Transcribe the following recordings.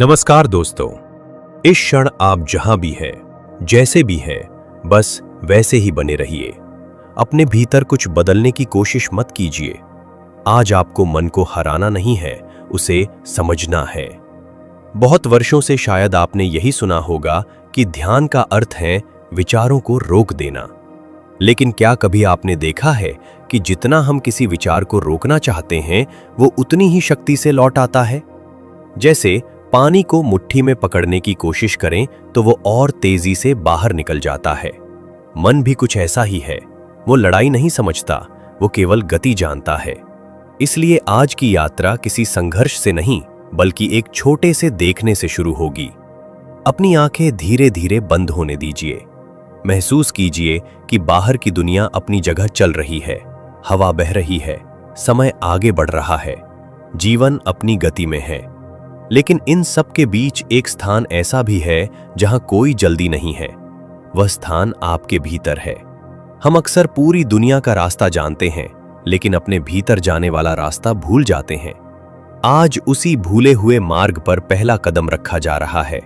नमस्कार दोस्तों। इस क्षण आप जहां भी हैं, जैसे भी हैं, बस वैसे ही बने रहिए। अपने भीतर कुछ बदलने की कोशिश मत कीजिए। आज आपको मन को हराना नहीं है, उसे समझना है। बहुत वर्षों से शायद आपने यही सुना होगा कि ध्यान का अर्थ है विचारों को रोक देना। लेकिन क्या कभी आपने देखा है कि जितना हम किसी विचार को रोकना चाहते हैं, वो उतनी ही शक्ति से लौट आता है? जैसे पानी को मुट्ठी में पकड़ने की कोशिश करें तो वो और तेजी से बाहर निकल जाता है। मन भी कुछ ऐसा ही है। वो लड़ाई नहीं समझता, वो केवल गति जानता है। इसलिए आज की यात्रा किसी संघर्ष से नहीं, बल्कि एक छोटे से देखने से शुरू होगी। अपनी आंखें धीरे धीरे बंद होने दीजिए। महसूस कीजिए कि बाहर की दुनिया अपनी जगह चल रही है, हवा बह रही है, समय आगे बढ़ रहा है, जीवन अपनी गति में है। लेकिन इन सब के बीच एक स्थान ऐसा भी है जहां कोई जल्दी नहीं है। वह स्थान आपके भीतर है। हम अक्सर पूरी दुनिया का रास्ता जानते हैं, लेकिन अपने भीतर जाने वाला रास्ता भूल जाते हैं। आज उसी भूले हुए मार्ग पर पहला कदम रखा जा रहा है।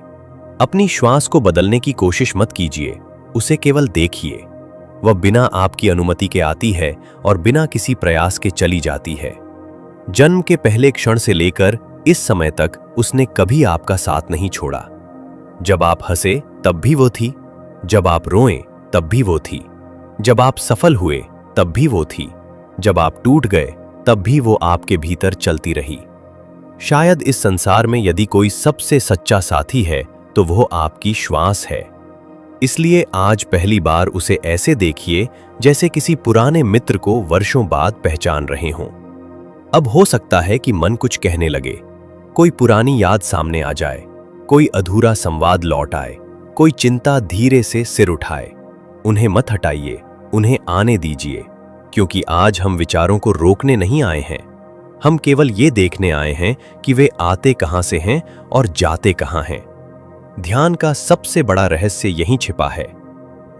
अपनी श्वास को बदलने की कोशिश मत कीजिए, उसे केवल देखिए। वह बिना आपकी अनुमति के आती है और बिना किसी प्रयास के चली जाती है। जन्म के पहले क्षण से लेकर इस समय तक उसने कभी आपका साथ नहीं छोड़ा। जब आप हंसे तब भी वो थी, जब आप रोएं तब भी वो थी, जब आप सफल हुए तब भी वो थी, जब आप टूट गए तब भी वो आपके भीतर चलती रही। शायद इस संसार में यदि कोई सबसे सच्चा साथी है तो वो आपकी श्वास है। इसलिए आज पहली बार उसे ऐसे देखिए जैसे किसी पुराने मित्र को वर्षों बाद पहचान रहे हों। अब हो सकता है कि मन कुछ कहने लगे, कोई पुरानी याद सामने आ जाए, कोई अधूरा संवाद लौट आए, कोई चिंता धीरे से सिर उठाए। उन्हें मत हटाइए, उन्हें आने दीजिए, क्योंकि आज हम विचारों को रोकने नहीं आए हैं। हम केवल ये देखने आए हैं कि वे आते कहां से हैं और जाते कहां हैं। ध्यान का सबसे बड़ा रहस्य यहीं छिपा है।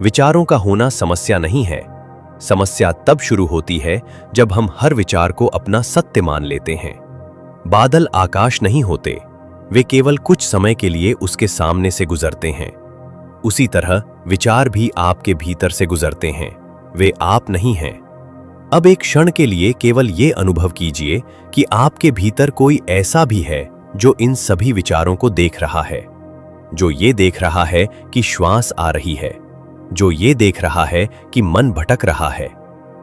विचारों का होना समस्या नहीं है। समस्या तब शुरू होती है जब हम हर विचार को अपना सत्य मान लेते हैं। बादल आकाश नहीं होते, वे केवल कुछ समय के लिए उसके सामने से गुजरते हैं। उसी तरह विचार भी आपके भीतर से गुजरते हैं, वे आप नहीं हैं। अब एक क्षण के लिए केवल ये अनुभव कीजिए कि आपके भीतर कोई ऐसा भी है जो इन सभी विचारों को देख रहा है, जो ये देख रहा है कि श्वास आ रही है, जो ये देख रहा है कि मन भटक रहा है,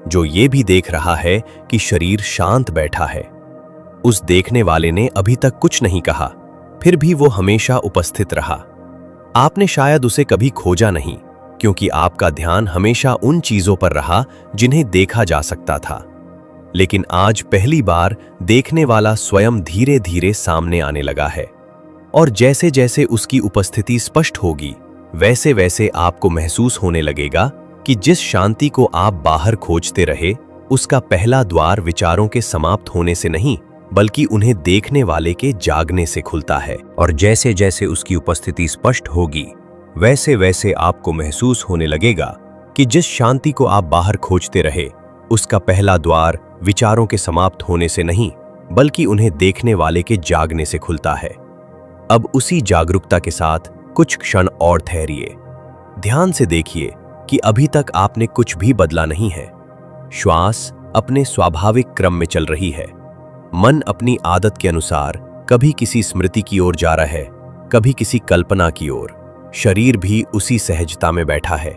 जो ये भी देख रहा है कि शरीर शांत बैठा है। उस देखने वाले ने अभी तक कुछ नहीं कहा, फिर भी वो हमेशा उपस्थित रहा। आपने शायद उसे कभी खोजा नहीं, क्योंकि आपका ध्यान हमेशा उन चीजों पर रहा जिन्हें देखा जा सकता था। लेकिन आज पहली बार देखने वाला स्वयं धीरे धीरे सामने आने लगा है। और जैसे जैसे उसकी उपस्थिति स्पष्ट होगी, वैसे वैसे आपको महसूस होने लगेगा कि जिस शांति को आप बाहर खोजते रहे, उसका पहला द्वार विचारों के समाप्त होने से नहीं, बल्कि उन्हें देखने वाले के जागने से खुलता है। और जैसे जैसे उसकी उपस्थिति स्पष्ट होगी, वैसे वैसे आपको महसूस होने लगेगा कि जिस शांति को आप बाहर खोजते रहे, उसका पहला द्वार विचारों के समाप्त होने से नहीं, बल्कि उन्हें देखने वाले के जागने से खुलता है। अब उसी जागरूकता के साथ कुछ क्षण और ठहरिए। ध्यान से देखिए कि अभी तक आपने कुछ भी बदला नहीं है। श्वास अपने स्वाभाविक क्रम में चल रही है। मन अपनी आदत के अनुसार कभी किसी स्मृति की ओर जा रहा है, कभी किसी कल्पना की ओर। शरीर भी उसी सहजता में बैठा है।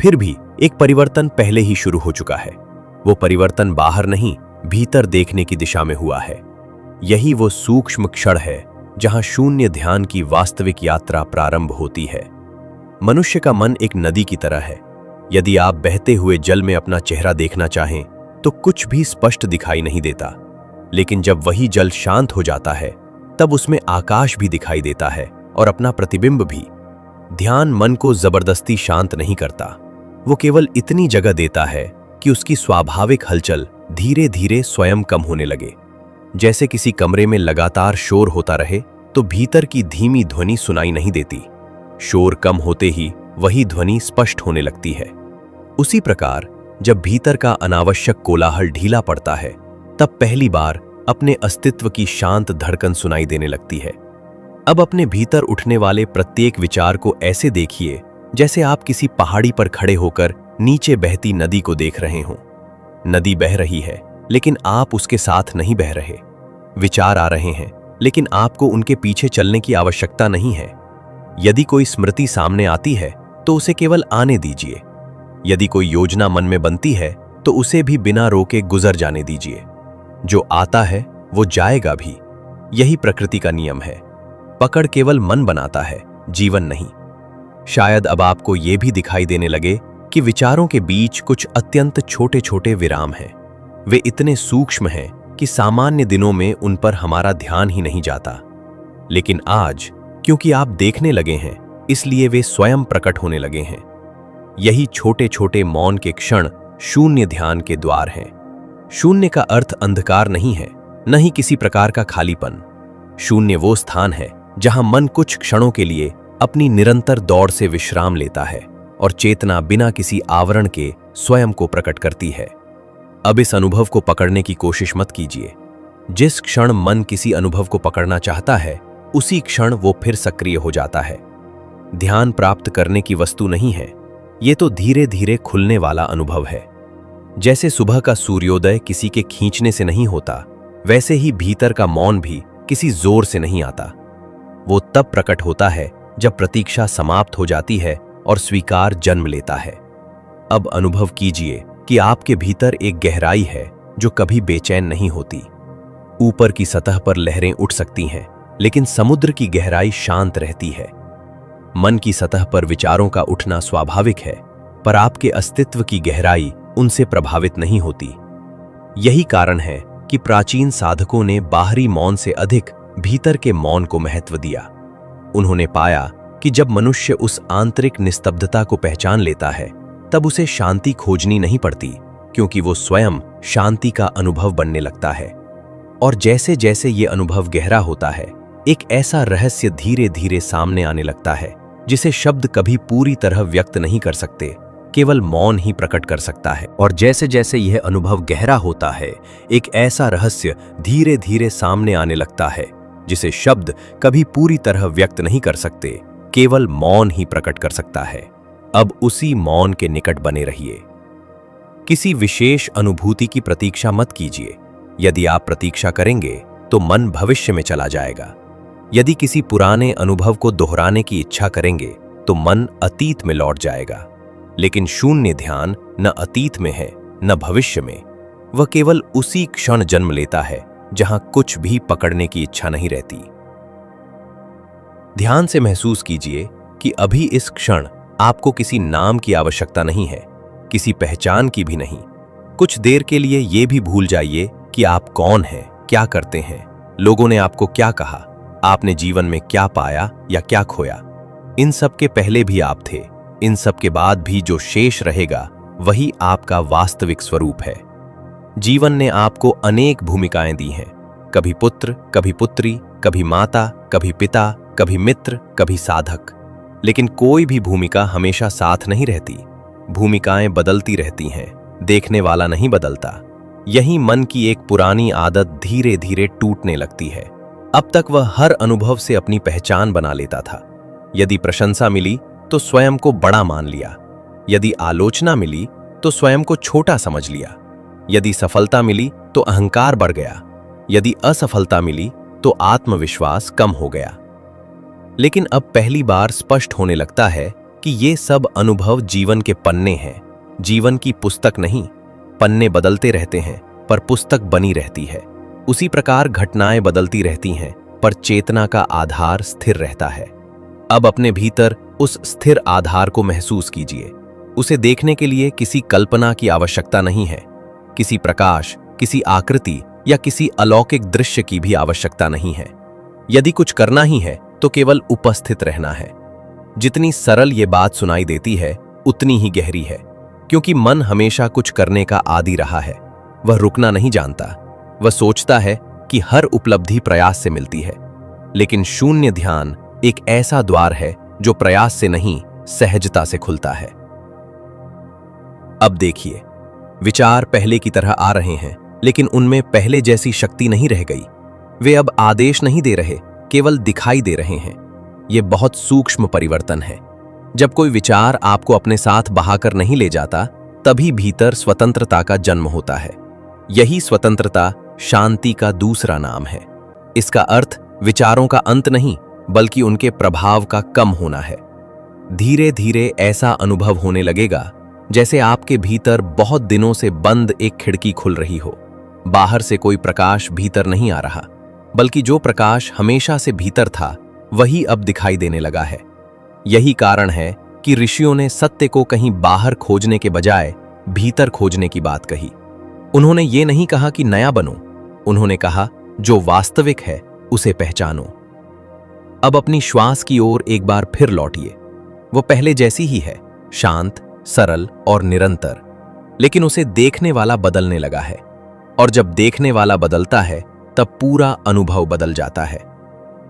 फिर भी एक परिवर्तन पहले ही शुरू हो चुका है। वो परिवर्तन बाहर नहीं, भीतर देखने की दिशा में हुआ है। यही वो सूक्ष्म क्षण है जहां शून्य ध्यान की वास्तविक यात्रा प्रारंभ होती है। मनुष्य का मन एक नदी की तरह है। यदि आप बहते हुए जल में अपना चेहरा देखना चाहें तो कुछ भी स्पष्ट दिखाई नहीं देता, लेकिन जब वही जल शांत हो जाता है, तब उसमें आकाश भी दिखाई देता है और अपना प्रतिबिंब भी। ध्यान मन को जबरदस्ती शांत नहीं करता, वो केवल इतनी जगह देता है कि उसकी स्वाभाविक हलचल धीरे धीरे स्वयं कम होने लगे। जैसे किसी कमरे में लगातार शोर होता रहे तो भीतर की धीमी ध्वनि सुनाई नहीं देती। शोर कम होते ही वही ध्वनि स्पष्ट होने लगती है। उसी प्रकार जब भीतर का अनावश्यक कोलाहल ढीला पड़ता है, तब पहली बार अपने अस्तित्व की शांत धड़कन सुनाई देने लगती है। अब अपने भीतर उठने वाले प्रत्येक विचार को ऐसे देखिए जैसे आप किसी पहाड़ी पर खड़े होकर नीचे बहती नदी को देख रहे हों। नदी बह रही है, लेकिन आप उसके साथ नहीं बह रहे। विचार आ रहे हैं, लेकिन आपको उनके पीछे चलने की आवश्यकता नहीं है। यदि कोई स्मृति सामने आती है तो उसे केवल आने दीजिए। यदि कोई योजना मन में बनती है तो उसे भी बिना रोके गुजर जाने दीजिए। जो आता है वो जाएगा भी। यही प्रकृति का नियम है। पकड़ केवल मन बनाता है, जीवन नहीं। शायद अब आपको ये भी दिखाई देने लगे कि विचारों के बीच कुछ अत्यंत छोटे छोटे विराम हैं। वे इतने सूक्ष्म हैं कि सामान्य दिनों में उन पर हमारा ध्यान ही नहीं जाता। लेकिन आज क्योंकि आप देखने लगे हैं, इसलिए वे स्वयं प्रकट होने लगे हैं। यही छोटे छोटे मौन के क्षण शून्य ध्यान के द्वार हैं। शून्य का अर्थ अंधकार नहीं है, न ही किसी प्रकार का खालीपन। शून्य वो स्थान है जहां मन कुछ क्षणों के लिए अपनी निरंतर दौड़ से विश्राम लेता है और चेतना बिना किसी आवरण के स्वयं को प्रकट करती है। अब इस अनुभव को पकड़ने की कोशिश मत कीजिए। जिस क्षण मन किसी अनुभव को पकड़ना चाहता है, उसी क्षण वो फिर सक्रिय हो जाता है। ध्यान प्राप्त करने की वस्तु नहीं है, ये तो धीरे धीरे खुलने वाला अनुभव है। जैसे सुबह का सूर्योदय किसी के खींचने से नहीं होता, वैसे ही भीतर का मौन भी किसी जोर से नहीं आता। वो तब प्रकट होता है जब प्रतीक्षा समाप्त हो जाती है और स्वीकार जन्म लेता है। अब अनुभव कीजिए कि आपके भीतर एक गहराई है जो कभी बेचैन नहीं होती। ऊपर की सतह पर लहरें उठ सकती हैं, लेकिन समुद्र की गहराई शांत रहती है। मन की सतह पर विचारों का उठना स्वाभाविक है, पर आपके अस्तित्व की गहराई उनसे प्रभावित नहीं होती। यही कारण है कि प्राचीन साधकों ने बाहरी मौन से अधिक भीतर के मौन को महत्व दिया। उन्होंने पाया कि जब मनुष्य उस आंतरिक निस्तब्धता को पहचान लेता है, तब उसे शांति खोजनी नहीं पड़ती, क्योंकि वो स्वयं शांति का अनुभव बनने लगता है। और जैसे जैसे ये अनुभव गहरा होता है, एक ऐसा रहस्य धीरे धीरे सामने आने लगता है जिसे शब्द कभी पूरी तरह व्यक्त नहीं कर सकते, केवल मौन ही प्रकट कर सकता है। और जैसे जैसे यह अनुभव गहरा होता है, एक ऐसा रहस्य धीरे धीरे सामने आने लगता है जिसे शब्द कभी पूरी तरह व्यक्त नहीं कर सकते, केवल मौन ही प्रकट कर सकता है। अब उसी मौन के निकट बने रहिए। किसी विशेष अनुभूति की प्रतीक्षा मत कीजिए। यदि आप प्रतीक्षा करेंगे तो मन भविष्य में चला जाएगा। यदि किसी पुराने अनुभव को दोहराने की इच्छा करेंगे तो मन अतीत में लौट जाएगा। लेकिन शून्य ध्यान न अतीत में है न भविष्य में। वह केवल उसी क्षण जन्म लेता है जहां कुछ भी पकड़ने की इच्छा नहीं रहती। ध्यान से महसूस कीजिए कि अभी इस क्षण आपको किसी नाम की आवश्यकता नहीं है, किसी पहचान की भी नहीं। कुछ देर के लिए यह भी भूल जाइए कि आप कौन हैं, क्या करते हैं, लोगों ने आपको क्या कहा, आपने जीवन में क्या पाया या क्या खोया। इन सब के पहले भी आप थे। इन सब के बाद भी जो शेष रहेगा वही आपका वास्तविक स्वरूप है। जीवन ने आपको अनेक भूमिकाएं दी हैं, कभी पुत्र, कभी पुत्री, कभी माता, कभी पिता, कभी मित्र, कभी साधक। लेकिन कोई भी भूमिका हमेशा साथ नहीं रहती। भूमिकाएं बदलती रहती हैं, देखने वाला नहीं बदलता। यही मन की एक पुरानी आदत धीरे धीरे टूटने लगती है। अब तक वह हर अनुभव से अपनी पहचान बना लेता था। यदि प्रशंसा मिली तो स्वयं को बड़ा मान लिया, यदि आलोचना मिली तो स्वयं को छोटा समझ लिया, यदि सफलता मिली तो अहंकार बढ़ गया, यदि असफलता मिली तो आत्मविश्वास कम हो गया। लेकिन अब पहली बार स्पष्ट होने लगता है कि ये सब अनुभव जीवन के पन्ने हैं, जीवन की पुस्तक नहीं। पन्ने बदलते रहते हैं पर पुस्तक बनी रहती है। उसी प्रकार घटनाएं बदलती रहती हैं पर चेतना का आधार स्थिर रहता है। अब अपने भीतर उस स्थिर आधार को महसूस कीजिए। उसे देखने के लिए किसी कल्पना की आवश्यकता नहीं है, किसी प्रकाश, किसी आकृति या किसी अलौकिक दृश्य की भी आवश्यकता नहीं है। यदि कुछ करना ही है तो केवल उपस्थित रहना है। जितनी सरल ये बात सुनाई देती है उतनी ही गहरी है, क्योंकि मन हमेशा कुछ करने का आदी रहा है। वह रुकना नहीं जानता। वह सोचता है कि हर उपलब्धि प्रयास से मिलती है। लेकिन शून्य ध्यान एक ऐसा द्वार है जो प्रयास से नहीं, सहजता से खुलता है। अब देखिए, विचार पहले की तरह आ रहे हैं, लेकिन उनमें पहले जैसी शक्ति नहीं रह गई। वे अब आदेश नहीं दे रहे, केवल दिखाई दे रहे हैं। ये बहुत सूक्ष्म परिवर्तन है। जब कोई विचार आपको अपने साथ बहाकर नहीं ले जाता, तभी भीतर स्वतंत्रता का जन्म होता है। यही स्वतंत्रता शांति का दूसरा नाम है। इसका अर्थ विचारों का अंत नहीं, बल्कि उनके प्रभाव का कम होना है। धीरे धीरे ऐसा अनुभव होने लगेगा जैसे आपके भीतर बहुत दिनों से बंद एक खिड़की खुल रही हो। बाहर से कोई प्रकाश भीतर नहीं आ रहा, बल्कि जो प्रकाश हमेशा से भीतर था वही अब दिखाई देने लगा है। यही कारण है कि ऋषियों ने सत्य को कहीं बाहर खोजने के बजाय भीतर खोजने की बात कही। उन्होंने ये नहीं कहा कि नया बनो, उन्होंने कहा जो वास्तविक है उसे पहचानो। अब अपनी श्वास की ओर एक बार फिर लौटिए। वो पहले जैसी ही है, शांत, सरल और निरंतर, लेकिन उसे देखने वाला बदलने लगा है। और जब देखने वाला बदलता है तब पूरा अनुभव बदल जाता है।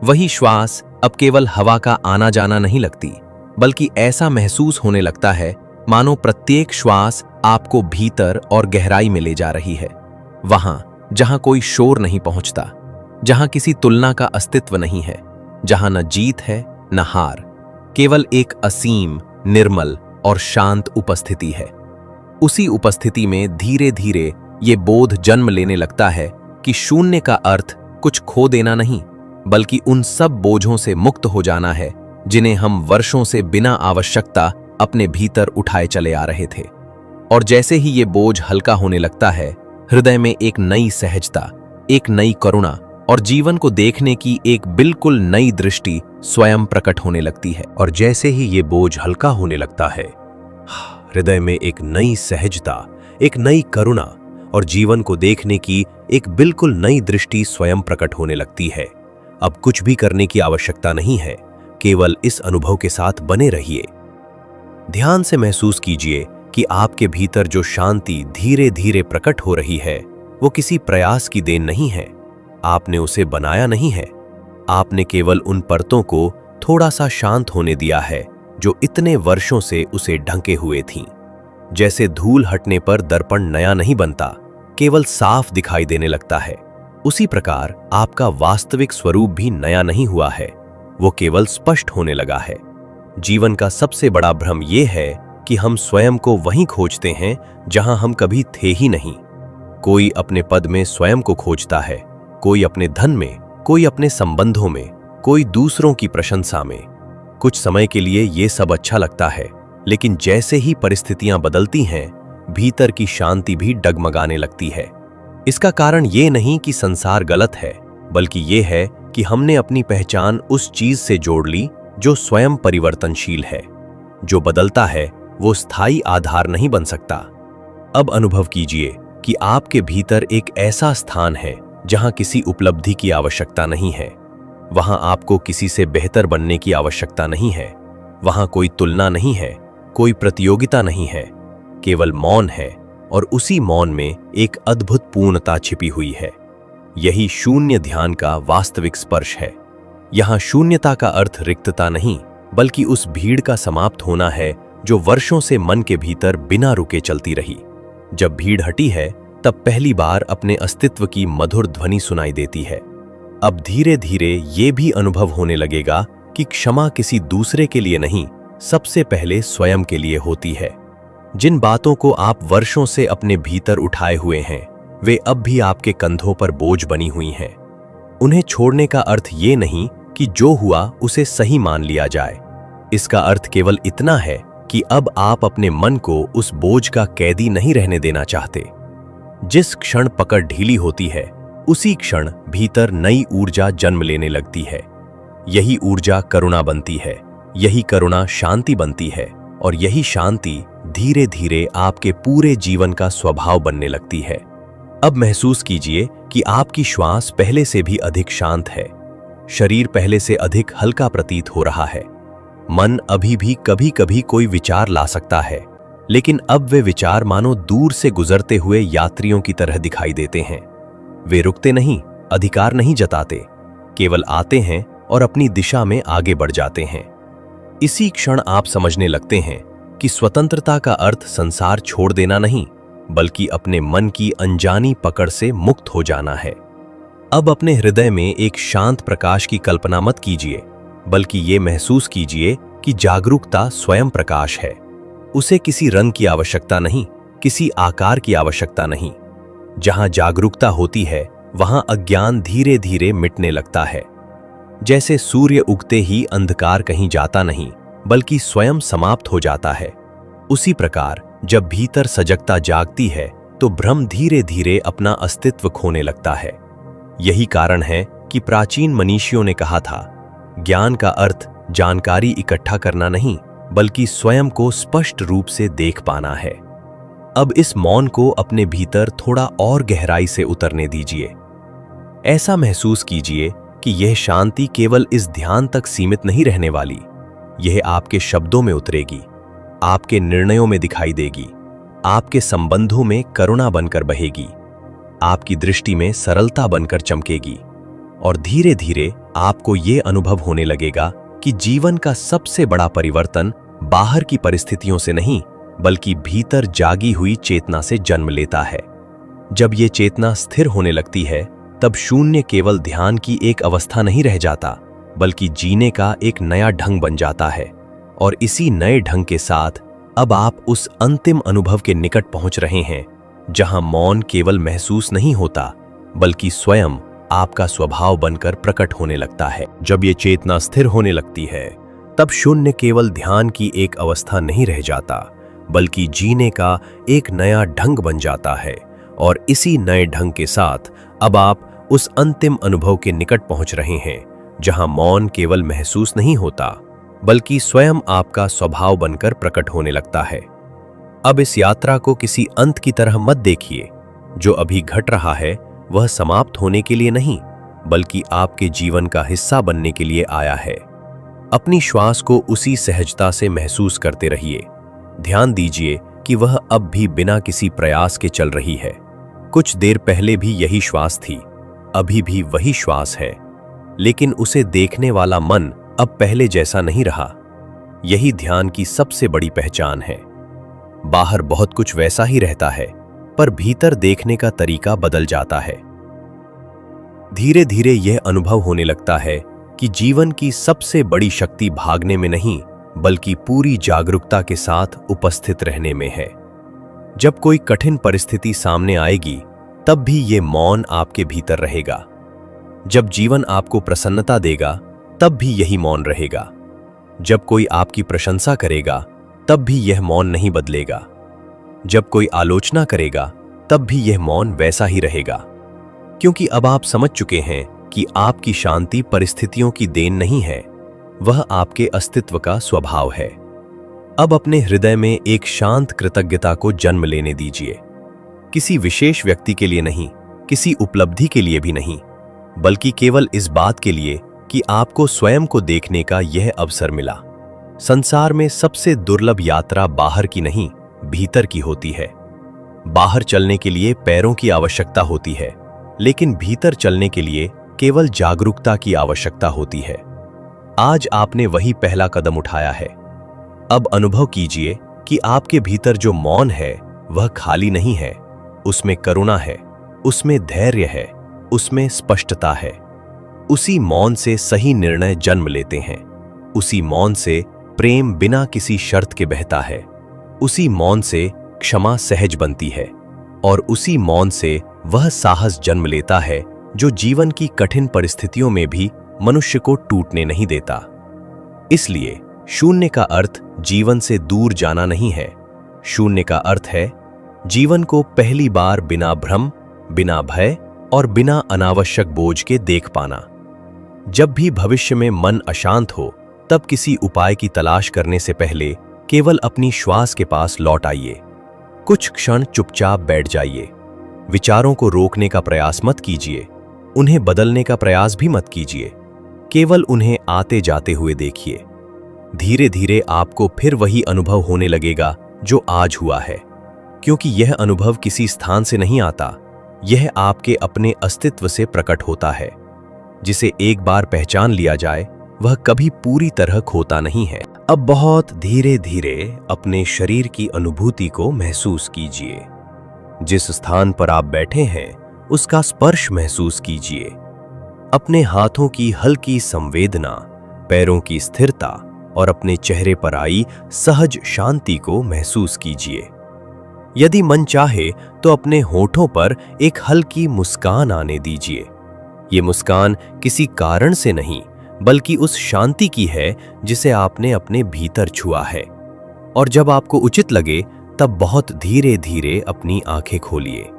वही श्वास अब केवल हवा का आना जाना नहीं लगती, बल्कि ऐसा महसूस होने लगता है मानो प्रत्येक श्वास आपको भीतर और गहराई में ले जा रही है। वहां जहां कोई शोर नहीं पहुंचता, जहां किसी तुलना का अस्तित्व नहीं है, जहां न जीत है न हार, केवल एक असीम, निर्मल और शांत उपस्थिति है। उसी उपस्थिति में धीरे धीरे ये बोध जन्म लेने लगता है कि शून्य का अर्थ कुछ खो देना नहीं, बल्कि उन सब बोझों से मुक्त हो जाना है जिन्हें हम वर्षों से बिना आवश्यकता अपने भीतर उठाए चले आ रहे थे। और जैसे ही ये बोझ हल्का होने लगता है, हृदय में एक नई सहजता, एक नई करुणा और जीवन को देखने की एक बिल्कुल नई दृष्टि स्वयं प्रकट होने लगती है। और जैसे ही ये बोझ हल्का होने लगता है, हृदय में एक नई सहजता, एक नई करुणा और जीवन को देखने की एक बिल्कुल नई दृष्टि स्वयं प्रकट होने लगती है। अब कुछ भी करने की आवश्यकता नहीं है, केवल इस अनुभव के साथ बने रहिए। ध्यान से महसूस कीजिए कि आपके भीतर जो शांति धीरे धीरे प्रकट हो रही है, वो किसी प्रयास की देन नहीं है। आपने उसे बनाया नहीं है, आपने केवल उन परतों को थोड़ा सा शांत होने दिया है जो इतने वर्षों से उसे ढंके हुए थीं। जैसे धूल हटने पर दर्पण नया नहीं बनता, केवल साफ दिखाई देने लगता है, उसी प्रकार आपका वास्तविक स्वरूप भी नया नहीं हुआ है, वो केवल स्पष्ट होने लगा है। जीवन का सबसे बड़ा भ्रम ये है कि हम स्वयं को वहीं खोजते हैं जहां हम कभी थे ही नहीं। कोई अपने पद में स्वयं को खोजता है, कोई अपने धन में, कोई अपने संबंधों में, कोई दूसरों की प्रशंसा में। कुछ समय के लिए ये सब अच्छा लगता है, लेकिन जैसे ही परिस्थितियां बदलती हैं, भीतर की शांति भी डगमगाने लगती है। इसका कारण ये नहीं कि संसार गलत है, बल्कि ये है कि हमने अपनी पहचान उस चीज से जोड़ ली जो स्वयं परिवर्तनशील है। जो बदलता है वो स्थायी आधार नहीं बन सकता। अब अनुभव कीजिए कि आपके भीतर एक ऐसा स्थान है जहां किसी उपलब्धि की आवश्यकता नहीं है। वहां आपको किसी से बेहतर बनने की आवश्यकता नहीं है। वहां कोई तुलना नहीं है, कोई प्रतियोगिता नहीं है, केवल मौन है। और उसी मौन में एक अद्भुत पूर्णता छिपी हुई है। यही शून्य ध्यान का वास्तविक स्पर्श है। यहां शून्यता का अर्थ रिक्तता नहीं, बल्कि उस भीड़ का समाप्त होना है जो वर्षों से मन के भीतर बिना रुके चलती रही। जब भीड़ हटी है, तब पहली बार अपने अस्तित्व की मधुर ध्वनि सुनाई देती है। अब धीरे धीरे ये भी अनुभव होने लगेगा कि क्षमा किसी दूसरे के लिए नहीं, सबसे पहले स्वयं के लिए होती है। जिन बातों को आप वर्षों से अपने भीतर उठाए हुए हैं, वे अब भी आपके कंधों पर बोझ बनी हुई हैं। उन्हें छोड़ने का अर्थ ये नहीं कि जो हुआ उसे सही मान लिया जाए। इसका अर्थ केवल इतना है कि अब आप अपने मन को उस बोझ का कैदी नहीं रहने देना चाहते। जिस क्षण पकड़ ढीली होती है, उसी क्षण भीतर नई ऊर्जा जन्म लेने लगती है। यही ऊर्जा करुणा बनती है, यही करुणा शांति बनती है, और यही शांति धीरे धीरे आपके पूरे जीवन का स्वभाव बनने लगती है। अब महसूस कीजिए कि आपकी श्वास पहले से भी अधिक शांत है, शरीर पहले से अधिक हल्का प्रतीत हो रहा है। मन अभी भी कभी कभी कोई विचार ला सकता है, लेकिन अब वे विचार मानो दूर से गुजरते हुए यात्रियों की तरह दिखाई देते हैं। वे रुकते नहीं, अधिकार नहीं जताते, केवल आते हैं और अपनी दिशा में आगे बढ़ जाते हैं। इसी क्षण आप समझने लगते हैं कि स्वतंत्रता का अर्थ संसार छोड़ देना नहीं, बल्कि अपने मन की अनजानी पकड़ से मुक्त हो जाना है। अब अपने हृदय में एक शांत प्रकाश की कल्पना मत कीजिए, बल्कि ये महसूस कीजिए कि जागरूकता स्वयं प्रकाश है। उसे किसी रंग की आवश्यकता नहीं, किसी आकार की आवश्यकता नहीं। जहां जागरूकता होती है, वहां अज्ञान धीरे धीरे मिटने लगता है। जैसे सूर्य उगते ही अंधकार कहीं जाता नहीं, बल्कि स्वयं समाप्त हो जाता है, उसी प्रकार जब भीतर सजगता जागती है तो भ्रम धीरे धीरे अपना अस्तित्व खोने लगता है। यही कारण है कि प्राचीन मनीषियों ने कहा था, ज्ञान का अर्थ जानकारी इकट्ठा करना नहीं, बल्कि स्वयं को स्पष्ट रूप से देख पाना है। अब इस मौन को अपने भीतर थोड़ा और गहराई से उतरने दीजिए। ऐसा महसूस कीजिए कि यह शांति केवल इस ध्यान तक सीमित नहीं रहने वाली, यह आपके शब्दों में उतरेगी, आपके निर्णयों में दिखाई देगी, आपके संबंधों में करुणा बनकर बहेगी, आपकी दृष्टि में सरलता बनकर चमकेगी, और धीरे धीरे आपको यह अनुभव होने लगेगा कि जीवन का सबसे बड़ा परिवर्तन बाहर की परिस्थितियों से नहीं, बल्कि भीतर जागी हुई चेतना से जन्म लेता है। जब ये चेतना स्थिर होने लगती है, तब शून्य केवल ध्यान की एक अवस्था नहीं रह जाता, बल्कि जीने का एक नया ढंग बन जाता है। और इसी नए ढंग के साथ अब आप उस अंतिम अनुभव के निकट पहुंच रहे हैं, जहां मौन केवल महसूस नहीं होता, बल्कि स्वयं आपका स्वभाव बनकर प्रकट होने लगता है। जब ये चेतना स्थिर होने लगती है, तब शून्य केवल ध्यान की एक अवस्था नहीं रह जाता, बल्कि जीने का एक नया ढंग बन जाता है। और इसी नए ढंग के साथ अब आप उस अंतिम अनुभव के निकट पहुंच रहे हैं, जहां मौन केवल महसूस नहीं होता, बल्कि स्वयं आपका स्वभाव बनकर प्रकट होने लगता है। अब इस यात्रा को किसी अंत की तरह मत देखिए। जो अभी घट रहा है, वह समाप्त होने के लिए नहीं, बल्कि आपके जीवन का हिस्सा बनने के लिए आया है। अपनी श्वास को उसी सहजता से महसूस करते रहिए। ध्यान दीजिए कि वह अब भी बिना किसी प्रयास के चल रही है। कुछ देर पहले भी यही श्वास थी, अभी भी वही श्वास है, लेकिन उसे देखने वाला मन अब पहले जैसा नहीं रहा। यही ध्यान की सबसे बड़ी पहचान है। बाहर बहुत कुछ वैसा ही रहता है, पर भीतर देखने का तरीका बदल जाता है। धीरे धीरे यह अनुभव होने लगता है कि जीवन की सबसे बड़ी शक्ति भागने में नहीं, बल्कि पूरी जागरूकता के साथ उपस्थित रहने में है। जब कोई कठिन परिस्थिति सामने आएगी, तब भी ये मौन आपके भीतर रहेगा। जब जीवन आपको प्रसन्नता देगा, तब भी यही मौन रहेगा। जब कोई आपकी प्रशंसा करेगा, तब भी यह मौन नहीं बदलेगा। जब कोई आलोचना करेगा, तब भी यह मौन वैसा ही रहेगा। क्योंकि अब आप समझ चुके हैं कि आपकी शांति परिस्थितियों की देन नहीं है, वह आपके अस्तित्व का स्वभाव है। अब अपने हृदय में एक शांत कृतज्ञता को जन्म लेने दीजिए। किसी विशेष व्यक्ति के लिए नहीं, किसी उपलब्धि के लिए भी नहीं, बल्कि केवल इस बात के लिए कि आपको स्वयं को देखने का यह अवसर मिला। संसार में सबसे दुर्लभ यात्रा बाहर की नहीं, भीतर की होती है। बाहर चलने के लिए पैरों की आवश्यकता होती है, लेकिन भीतर चलने के लिए केवल जागरूकता की आवश्यकता होती है। आज आपने वही पहला कदम उठाया है। अब अनुभव कीजिए कि आपके भीतर जो मौन है, वह खाली नहीं है। उसमें करुणा है, उसमें धैर्य है, उसमें स्पष्टता है। उसी मौन से सही निर्णय जन्म लेते हैं। उसी मौन से प्रेम बिना किसी शर्त के बहता है। उसी मौन से क्षमा सहज बनती है, और उसी मौन से वह साहस जन्म लेता है जो जीवन की कठिन परिस्थितियों में भी मनुष्य को टूटने नहीं देता। इसलिए शून्य का अर्थ जीवन से दूर जाना नहीं है। शून्य का अर्थ है जीवन को पहली बार बिना भ्रम, बिना भय और बिना अनावश्यक बोझ के देख पाना। जब भी भविष्य में मन अशांत हो, तब किसी उपाय की तलाश करने से पहले केवल अपनी श्वास के पास लौट आइए। कुछ क्षण चुपचाप बैठ जाइए। विचारों को रोकने का प्रयास मत कीजिए, उन्हें बदलने का प्रयास भी मत कीजिए। केवल उन्हें आते जाते हुए देखिए। धीरे धीरे आपको फिर वही अनुभव होने लगेगा जो आज हुआ है, क्योंकि यह अनुभव किसी स्थान से नहीं आता, यह आपके अपने अस्तित्व से प्रकट होता है। जिसे एक बार पहचान लिया जाए, वह कभी पूरी तरह खोता नहीं है। अब बहुत धीरे धीरे अपने शरीर की अनुभूति को महसूस कीजिए। जिस स्थान पर आप बैठे हैं, उसका स्पर्श महसूस कीजिए। अपने हाथों की हल्की संवेदना, पैरों की स्थिरता और अपने चेहरे पर आई सहज शांति को महसूस कीजिए। यदि मन चाहे तो अपने होठों पर एक हल्की मुस्कान आने दीजिए। ये मुस्कान किसी कारण से नहीं, बल्कि उस शांति की है जिसे आपने अपने भीतर छुआ है। और जब आपको उचित लगे तब बहुत धीरे धीरे अपनी आंखें खोलिए,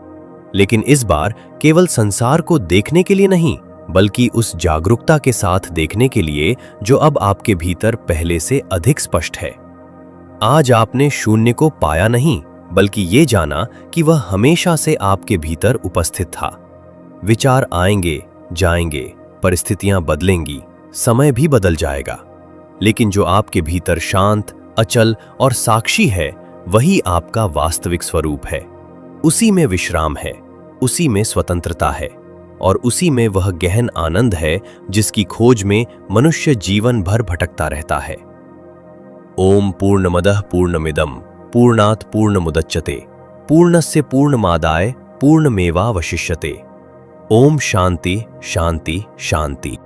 लेकिन इस बार केवल संसार को देखने के लिए नहीं, बल्कि उस जागरूकता के साथ देखने के लिए जो अब आपके भीतर पहले से अधिक स्पष्ट है। आज आपने शून्य को पाया नहीं, बल्कि ये जाना कि वह हमेशा से आपके भीतर उपस्थित था। विचार आएंगे, जाएंगे, परिस्थितियां बदलेंगी, समय भी बदल जाएगा, लेकिन जो आपके भीतर शांत, अचल और साक्षी है, वही आपका वास्तविक स्वरूप है। उसी में विश्राम है, उसी में स्वतंत्रता है और उसी में वह गहन आनंद है जिसकी खोज में मनुष्य जीवन भर भटकता रहता है। ओम पूर्णमदः पूर्णमिदं पूर्णात् पूर्णमुदच्यते पूर्णस्य पूर्णमादाय पूर्णमेवावशिष्यते। ओम शांति शांति शांति।